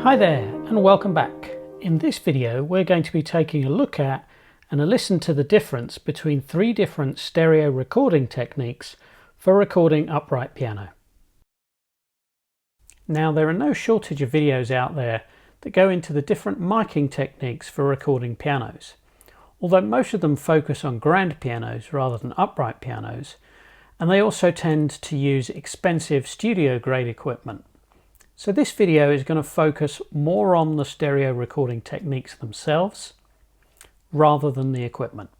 Hi there and welcome back. In this video we're going to be taking a look at and a listen to the difference between three different stereo recording techniques for recording upright piano. Now there are no shortage of videos out there that go into the different miking techniques for recording pianos. Although most of them focus on grand pianos rather than upright pianos, and they also tend to use expensive studio grade equipment. So this video is going to focus more on the stereo recording techniques themselves rather than the equipment.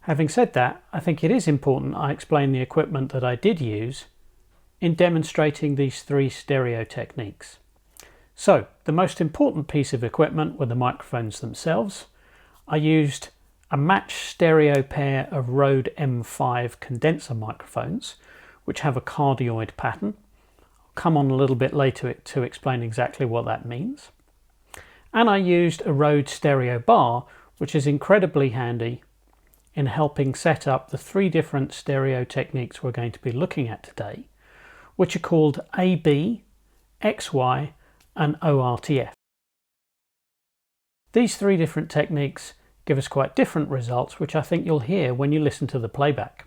Having said that, I think it is important I explain the equipment that I did use in demonstrating these three stereo techniques. So the most important piece of equipment were the microphones themselves. I used a matched stereo pair of Rode M5 condenser microphones, which have a cardioid pattern. Come on a little bit later to explain exactly what that means. And I used a Rode stereo bar, which is incredibly handy in helping set up the three different stereo techniques we're going to be looking at today, which are called AB, XY and ORTF. These three different techniques give us quite different results, which I think you'll hear when you listen to the playback.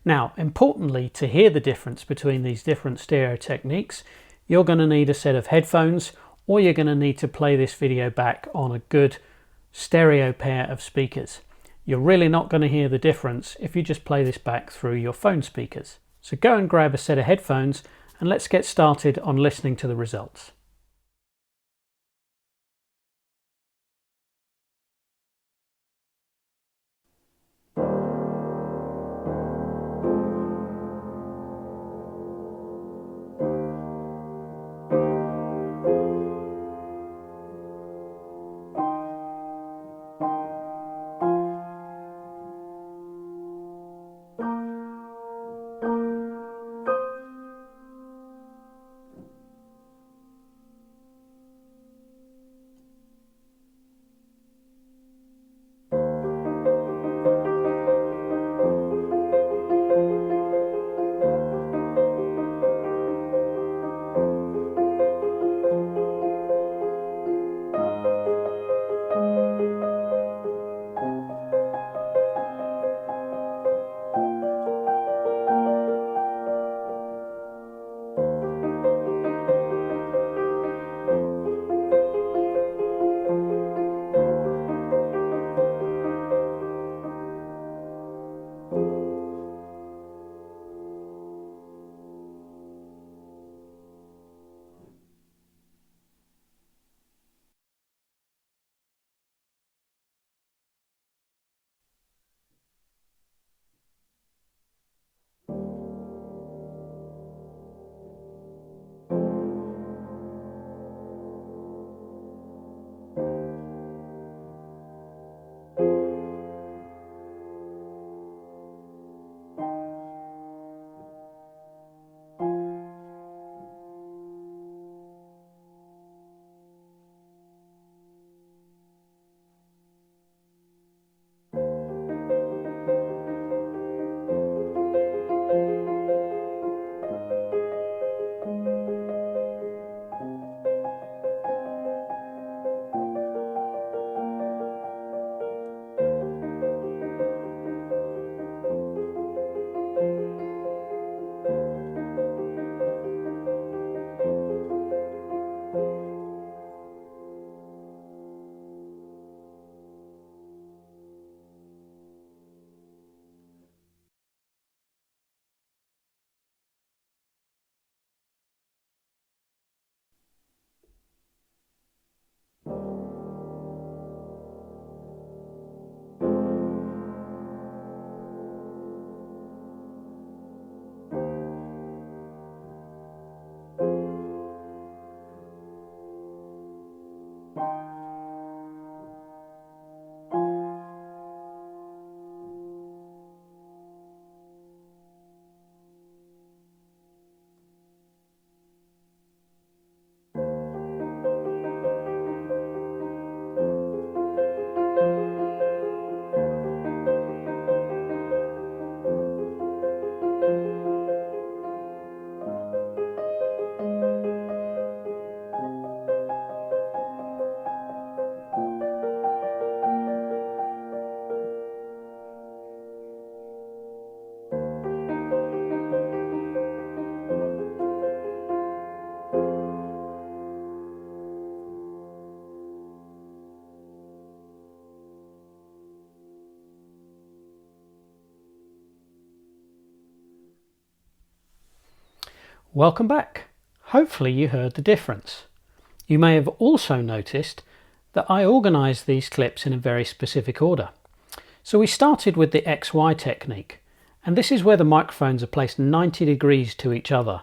Now, importantly, to hear the difference between these different stereo techniques, you're going to need a set of headphones, or you're going to need to play this video back on a good stereo pair of speakers. You're really not going to hear the difference if you just play this back through your phone speakers. So go and grab a set of headphones and let's get started on listening to the results. Welcome back. Hopefully you heard the difference. You may have also noticed that I organised these clips in a very specific order. So we started with the XY technique, and this is where the microphones are placed 90 degrees to each other,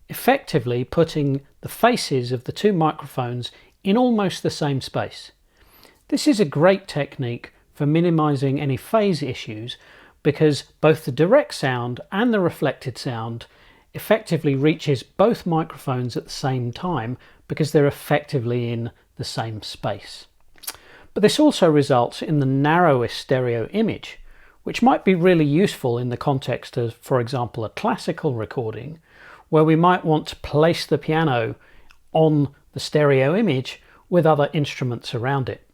effectively putting the faces of the two microphones in almost the same space. This is a great technique for minimising any phase issues because both the direct sound and the reflected sound effectively reaches both microphones at the same time because they're effectively in the same space. But this also results in the narrowest stereo image, which might be really useful in the context of, for example, a classical recording, where we might want to place the piano on the stereo image with other instruments around it.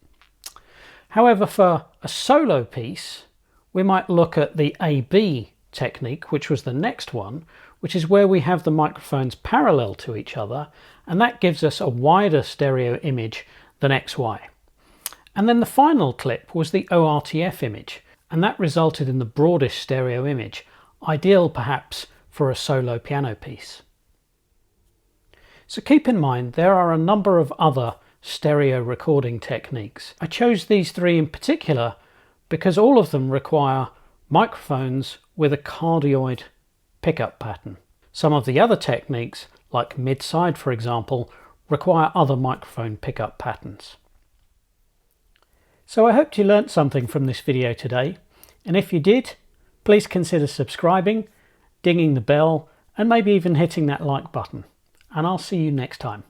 However, for a solo piece, we might look at the AB technique, which was the next one, which is where we have the microphones parallel to each other, and that gives us a wider stereo image than XY. And then the final clip was the ORTF image, and that resulted in the broadest stereo image, ideal perhaps for a solo piano piece. So keep in mind there are a number of other stereo recording techniques. I chose these three in particular because all of them require microphones with a cardioid pickup pattern. Some of the other techniques, like mid-side for example, require other microphone pickup patterns. So I hope you learnt something from this video today, and if you did, please consider subscribing, dinging the bell, and maybe even hitting that like button. And I'll see you next time.